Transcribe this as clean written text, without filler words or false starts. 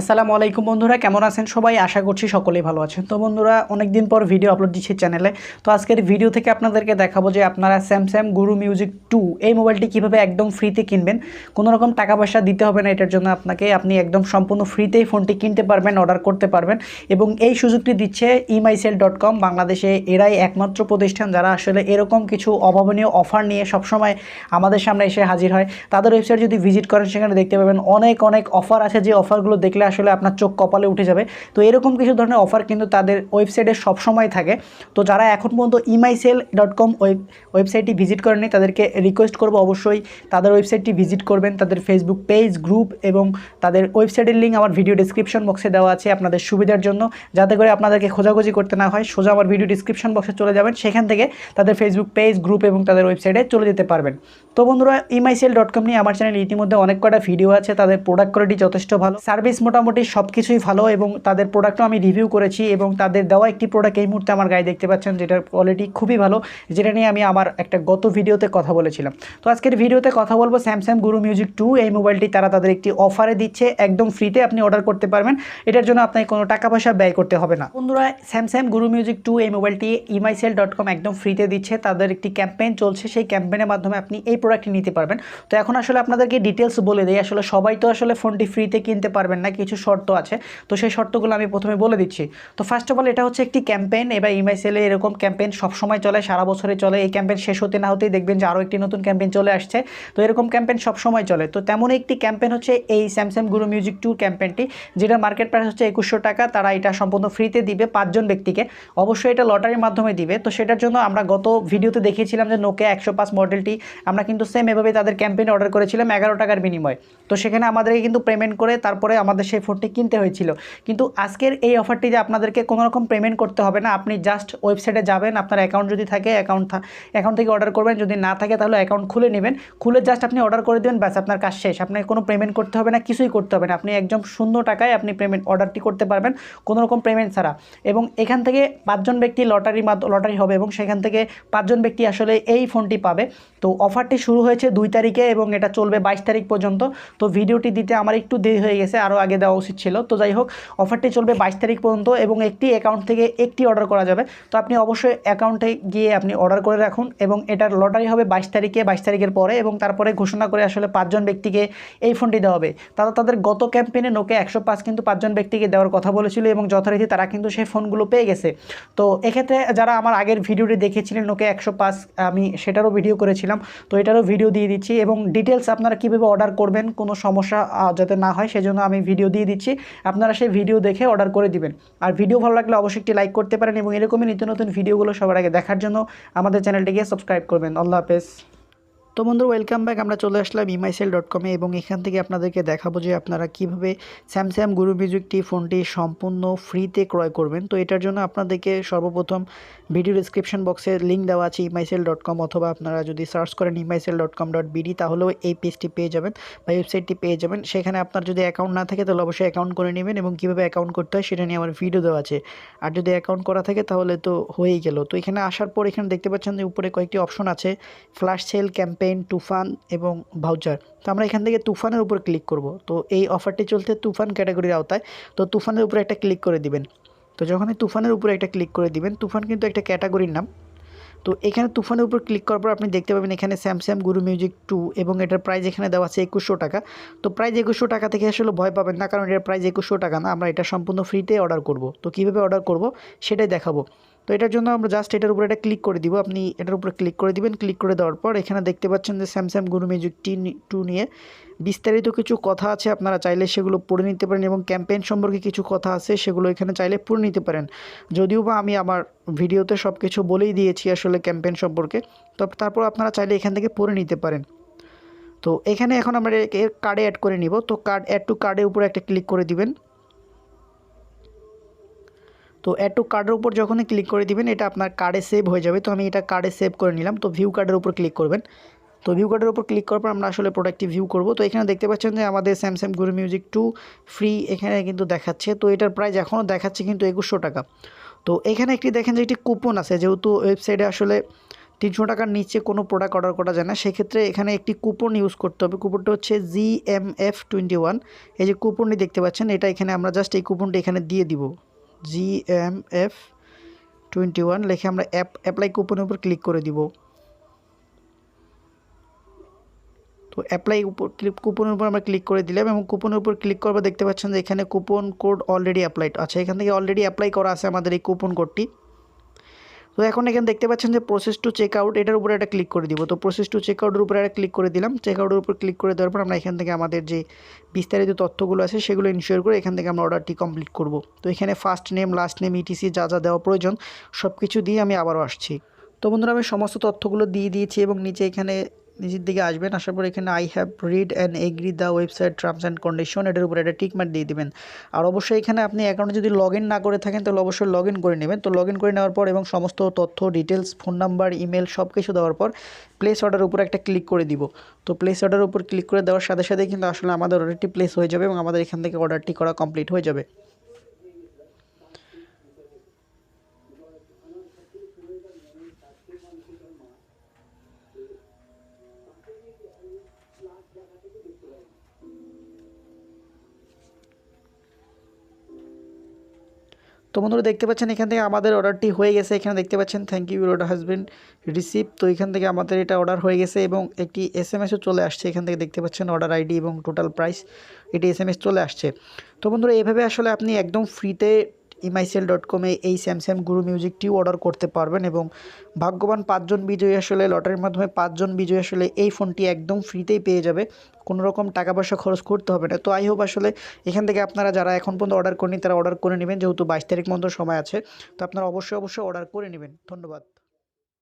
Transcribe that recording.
আসসালামু আলাইকুম বন্ধুরা, কেমন আছেন সবাই? আশা করছি সকলেই ভালো আছেন। তো বন্ধুরা, অনেক দিন পর ভিডিও আপলোড দিচ্ছি চ্যানেলে। তো আজকের ভিডিও থেকে আপনাদেরকে দেখাবো যে আপনারা স্যামসাং গুরু মিউজিক 2 এই মোবাইলটি কীভাবে একদম ফ্রিতে কিনবেন। কোনো রকম টাকা পয়সা দিতে হবে না এটার জন্য আপনাকে। আপনি একদম সম্পূর্ণ ফ্রিতেই ফোনটি কিনতে পারবেন, অর্ডার করতে পারবেন। এবং এই সুযোগটি দিচ্ছে emysell.com। বাংলাদেশে এরাই একমাত্র প্রতিষ্ঠান যারা আসলে এরকম কিছু অভাবনীয় অফার নিয়ে সবসময় আমাদের সামনে এসে হাজির হয়। তাদের ওয়েবসাইট যদি ভিজিট করেন সেখানে দেখতে পাবেন অনেক অফার আছে, যে অফারগুলো দেখলে আসলে আপনার চোখ কপালে উঠে যাবে। তো এরকম কিছু ধরনের অফার কিন্তু তাদের ওয়েবসাইটে সবসময় থাকে। তো যারা এখন পর্যন্ত emysell.com ওয়েবসাইটটি ভিজিট করেননি তাদেরকে রিকোয়েস্ট করবো অবশ্যই তাদের ওয়েবসাইটটি ভিজিট করবেন। তাদের ফেসবুক পেজ, গ্রুপ এবং তাদের ওয়েবসাইটের লিঙ্ক আমার ভিডিও ডিসক্রিপশন বক্সে দেওয়া আছে আপনাদের সুবিধার জন্য, যাতে করে আপনাদেরকে খোঁজাখুঁজি করতে না হয়। সোজা আমার ভিডিও ডিসক্রিপশন বক্সে চলে যাবেন, সেখান থেকে তাদের ফেসবুক পেজ, গ্রুপ এবং তাদের ওয়েবসাইটে চলে যেতে পারবেন। তো বন্ধুরা, emysell.com নিয়ে আমার চ্যানেলে ইতিমধ্যে অনেক কটা ভিডিও আছে। তাদের প্রোডাক্ট কোয়ালিটি যথেষ্ট ভালো, সার্ভিস মোটামুটি সব কিছুই ভালো, এবং তাদের প্রোডাক্টও আমি রিভিউ করেছি। এবং তাদের দেওয়া একটি প্রোডাক্ট এই মুহূর্তে আমার গায়ে দেখতে পাচ্ছেন, যেটার কোয়ালিটি খুবই ভালো, যেটা নিয়ে আমি আমার একটা গত ভিডিওতে কথা বলেছিলাম। তো আজকের ভিডিওতে কথা বলবো স্যামসাং গুরু মিউজিক 2 এই মোবাইলটি তারা তাদের একটি অফারে দিচ্ছে, একদম ফ্রিতে আপনি অর্ডার করতে পারবেন। এটার জন্য আপনাকে কোনো টাকা পয়সা ব্যয় করতে হবে না। বন্ধুরা, স্যামসাং গুরু মিউজিক 2 এই মোবাইলটি emysell.com একদম ফ্রিতে দিচ্ছে। তাদের একটি ক্যাম্পেইন চলছে, সেই ক্যাম্পেইনের মাধ্যমে আপনি এই প্রোডাক্টটি নিতে পারবেন। তো এখন আসলে আপনাদেরকে ডিটেলস বলে দিই। আসলে সবাই তো আসলে ফোনটি ফ্রিতে কিনতে পারবেন না, কিছু শর্ত আছে। তো সেই শর্তগুলো আমি প্রথমে বলে দিচ্ছি। তো ফার্স্ট অফ অল, এটা হচ্ছে একটি ক্যাম্পেইন। এবার emysell এরকম ক্যাম্পেইন সবসময় চলে, সারা বছরে চলে। এই ক্যাম্পেইন শেষ হতে না হতেই দেখবেন যে আরও একটি নতুন ক্যাম্পেইন চলে আসছে। তো এরকম ক্যাম্পেইন সবসময় চলে। তো তেমন একটি ক্যাম্পেইন হচ্ছে এই স্যামসাং গুরু মিউজিক 2 ক্যাম্পেইনটি, যেটা মার্কেট প্রাইস হচ্ছে 2100 টাকা। তারা এটা সম্পূর্ণ ফ্রিতে দিবে 5 জন ব্যক্তিকে। অবশ্যই এটা লটারির মাধ্যমে দিবে। তো সেটার জন্য আমরা গত ভিডিওতে দেখিয়েছিলাম যে নোকিয়া 105 মডেলটি আমরা কিন্তু সেম এভাবে তাদের ক্যাম্পেইন অর্ডার করেছিলাম 11 টাকার বিনিময়ে। তো সেখানে আমাদেরকে কিন্তু পেমেন্ট করে তারপরে আমাদের সেই ফোনটি কিনতে হয়েছিল। কিন্তু আজকের এই অফারটিতে আপনাদেরকে কোনো রকম পেমেন্ট করতে হবে না। আপনি জাস্ট ওয়েবসাইটে যাবেন, আপনার অ্যাকাউন্ট যদি থাকে অ্যাকাউন্ট থেকে অর্ডার করবেন, যদি না থাকে তাহলে অ্যাকাউন্ট খুলে নেবেন, খুলে জাস্ট আপনি অর্ডার করে দেবেন, ব্যাস আপনার কাজ শেষ। আপনাকে কোনো পেমেন্ট করতে হবে না, কিছুই করতে হবে না। আপনি একদম শূন্য টাকায় আপনি অর্ডারটি করতে পারবেন কোনো রকম পেমেন্ট ছাড়া। এবং এখান থেকে 5 জন ব্যক্তি লটারি হবে, এবং সেখান থেকে 5 জন ব্যক্তি আসলে এই ফোনটি পাবে। তো অফারটি শুরু হয়েছে 2 তারিখে এবং এটা চলবে 22 তারিখ পর্যন্ত। তো ভিডিওটি দিতে আমার একটু দেরি হয়ে গেছে, আরও আগে দেওয়া উচিত ছিল। তো যাই হোক, অফারটি চলবে 22 তারিখ পর্যন্ত এবং একটি অ্যাকাউন্ট থেকে একটি অর্ডার করা যাবে। তো আপনি অবশ্যই অ্যাকাউন্টে গিয়ে আপনি অর্ডার করে রাখুন, এবং এটার লটারি হবে 22 তারিখের পরে, এবং তারপরে ঘোষণা করে আসলে 5 জন ব্যক্তিকে এই ফোনটি দেওয়া হবে। তাদের গত ক্যাম্পেইনে নোকিয়া 105 কিন্তু 5 জন ব্যক্তিকে দেওয়ার কথা বলেছিল, এবং যথারীতি তারা কিন্তু সেই ফোনগুলো পেয়ে গেছে। তো এক্ষেত্রে যারা আমার আগের ভিডিওটি দেখেছিলেন নোকিয়া 105, আমি সেটারও ভিডিও করেছিলাম, তো এটারও ভিডিও দিয়ে দিচ্ছি, এবং ডিটেলস আপনারা কীভাবে অর্ডার করবেন কোনো সমস্যা যাতে না হয় সেজন্য আমি ভিডিও দিয়ে দিচ্ছি। আপনারা সেই ভিডিও দেখে অর্ডার করে দিবেন। আর ভিডিও ভালো লাগলে অবশ্যই একটি লাইক করতে পারেন, এবং এরকমই নিত্য নতুন ভিডিওগুলো সবার আগে দেখার জন্য আমাদের চ্যানেলটিকে সাবস্ক্রাইব করবেন। আল্লাহ হাফেজ। তো বন্ধুরা, ওয়েলকাম ব্যাক। আমরা চলে আসলাম emysell.com এবং এখান থেকে আপনাদেরকে দেখাবো যে আপনারা কিভাবে স্যামসাং গুরু মিউজিক ফোনটি সম্পূর্ণ ফ্রিতে ক্রয় করবেন। তো এটার জন্য আপনাদেরকে সর্বপ্রথম ভিডিও ডিসক্রিপশন বক্সে লিঙ্ক দেওয়া আছে emysell.com, অথবা আপনারা যদি সার্চ করেন emysell.com.bd তাহলেও এই পেজটি পেয়ে যাবেন বা ওয়েবসাইটটি পেয়ে যাবেন। সেখানে আপনার যদি অ্যাকাউন্ট না থাকে তাহলে অবশ্যই অ্যাকাউন্ট করে নেবেন, এবং কীভাবে অ্যাকাউন্ট করতে হয় সেটা নিয়ে আমার ভিডিও দেওয়া আছে। আর যদি অ্যাকাউন্ট করা থাকে তাহলে তো হয়েই গেল। তো এখানে আসার পর এখানে দেখতে পাচ্ছেন যে উপরে কয়েকটি অপশন আছে, ফ্ল্যাশ সেল, ক্যাম্পেইন, তুফান এবং ভাউচার। তো আমরা এখান থেকে তুফানের উপর ক্লিক করব। তো এই অফারটি চলছে তুফান ক্যাটাগরির আওতায়। তো তুফানের উপরে একটা ক্লিক করে দিবেন। তো যখনই তুফানের উপরে একটা ক্লিক করে দিবেন, তুফান কিন্তু একটা ক্যাটাগরির নাম। তো এখানে তুফানের উপর ক্লিক করার পর আপনি দেখতে পাবেন এখানে স্যামসাং গুরু মিউজিক 2, এবং এটার প্রাইস এখানে দেওয়া আছে 2100 টাকা। তো প্রাইস 2100 টাকা থেকে আসলে ভয় পাবেন না, কারণ এটার প্রাইস 2100 টাকা না, আমরা এটা সম্পূর্ণ ফ্রিতে অর্ডার করব। তো কীভাবে অর্ডার করব সেটাই দেখাবো। তো এটার জন্য আমরা জাস্ট এটার উপরে একটা ক্লিক করে দিব। আপনি এটার উপরে ক্লিক করে দিবেন। ক্লিক করে দেওয়ার পর এখানে দেখতে পাচ্ছেন যে স্যামসাং গুরু মিউজিক 2 নিয়ে বিস্তারিত কিছু কথা আছে, আপনারা চাইলে সেগুলো পড়ে নিতে পারেন, এবং ক্যাম্পেইন সম্পর্কে কিছু কথা আছে সেগুলো এখানে চাইলে পড়ে নিতে পারেন। যদিও বা আমি আমার ভিডিওতে সব কিছু বলেই দিয়েছি আসলে ক্যাম্পেইন সম্পর্কে, তো তারপর আপনারা চাইলে এখান থেকে পড়ে নিতে পারেন। তো এখানে এখন আমরা এর কার্ডে অ্যাড করে নিব। তো অ্যাড টু কার্ডের উপরে একটা ক্লিক করে দিবেন। তো অ্যাড টু কার্ডের উপর যখনই ক্লিক করে দিবেন এটা আপনার কার্ডে সেভ হয়ে যাবে। তো আমি এটা কার্ডে সেভ করে নিলাম। তো ভিউ কার্ডের উপর ক্লিক করবেন। তো ভিউ কার্ডের উপর ক্লিক করার পর আমরা আসলে প্রোডাক্টটি ভিউ করব। তো এখানে দেখতে পাচ্ছেন যে আমাদের স্যামসাং গুরু মিউজিক 2 ফ্রি এখানে কিন্তু দেখাচ্ছে। তো এটার প্রাইস এখনও দেখাচ্ছে কিন্তু 2100 টাকা। তো এখানে একটি দেখেন যে একটি কুপন আছে, যেহেতু ওয়েবসাইটে আসলে 300 টাকার নিচে কোনো প্রোডাক্ট অর্ডার করা যায় না। সেক্ষেত্রে এখানে একটি কুপন ইউজ করতে হবে। কুপনটা হচ্ছে GMF21। এই যে কুপনটি দেখতে পাচ্ছেন, এটা এখানে আমরা জাস্ট এই কুপনটি এখানে দিয়ে দিব। GMF21 লিখে আমরা অ্যাপ্লাই কুপনের উপর ক্লিক করে দিব। তো অ্যাপ্লাই কুপনের উপর আমরা ক্লিক করে দিলাম এবং কুপনের উপর ক্লিক করবো, দেখতে পাচ্ছেন যে এখানে কুপন কোড অলরেডি অ্যাপ্লাইড। আচ্ছা, এখান থেকে অলরেডি অ্যাপ্লাই করা আছে আমাদের এই কুপন কোডটি। তো এখন এখানে দেখতে পাচ্ছেন যে প্রসেস টু চেক আউট, এটার উপরে একটা ক্লিক করে দিব। তো প্রসেস টু চেক আউটের উপরে একটা ক্লিক করে দিলাম। চেক আউটের উপর ক্লিক করে দেওয়ার পর আমরা এখান থেকে আমাদের যে বিস্তারিত তথ্যগুলো আছে সেগুলো ইনশিওর করে এখান থেকে আমরা অর্ডারটি কমপ্লিট করব। তো এখানে first name, last name, etc যা যা দেওয়া প্রয়োজন সব কিছু দিয়ে আমি আবারও আসছি। তো বন্ধুরা, আমি সমস্ত তথ্যগুলো দিয়ে দিয়েছি এবং নিচে এখানে নিচের দিকে আসবেন, আসার পর এখানে I have read and agree the website terms and condition, এটার উপরে একটা টিক মার্ক দিয়ে দেবেন। আর অবশ্যই এখানে আপনি অ্যাকাউন্টে যদি লগ ইন না করে থাকেন তাহলে অবশ্যই লগ ইন করে নেবেন। তো লগ ইন করে নেওয়ার পর এবং সমস্ত তথ্য, ডিটেলস, ফোন নাম্বার, ইমেল সব কিছু দেওয়ার পর প্লেস অর্ডারের উপর একটা ক্লিক করে দিব। তো প্লেস অর্ডারের উপর ক্লিক করে দেওয়ার সাথে সাথে কিন্তু আসলে আমাদের অর্ডারটি প্লেস হয়ে যাবে এবং আমাদের এখান থেকে অর্ডারটি করা কমপ্লিট হয়ে যাবে। তো বন্ধুরা, দেখতে পাচ্ছেন এখান থেকে আমাদের অর্ডারটি হয়ে গেছে। এখানে দেখতে পাচ্ছেন thank you, order has been receive. তো এখান থেকে আমাদের এটা অর্ডার হয়ে গেছে এবং একটি এসএমএসও চলে আসছে। এখান থেকে দেখতে পাচ্ছেন অর্ডার আইডি এবং টোটাল প্রাইস, এটি এসএমএস চলে আসছে। তো বন্ধুরা, এইভাবে আসলে আপনি একদম ফ্রিতে emysell.com এই স্যামসাং গুরু মিউজিক টিউ অর্ডার করতে পারবেন এবং ভাগ্যবান 5 জন বিজয়ী আসলে লটারির মাধ্যমে 5 জন বিজয়ী আসলে এই ফোনটি একদম ফ্রিতেই পেয়ে যাবে, কোনো রকম টাকা পয়সা খরচ করতে হবে না। তো আই হোপ আসলে এখান থেকে আপনারা যারা এখন পর্যন্ত অর্ডার করেনি তারা অর্ডার করে নেবেন, যেহেতু 22 তারিখ পর্যন্ত সময় আছে। তো আপনারা অবশ্যই অর্ডার করে নেবেন। ধন্যবাদ।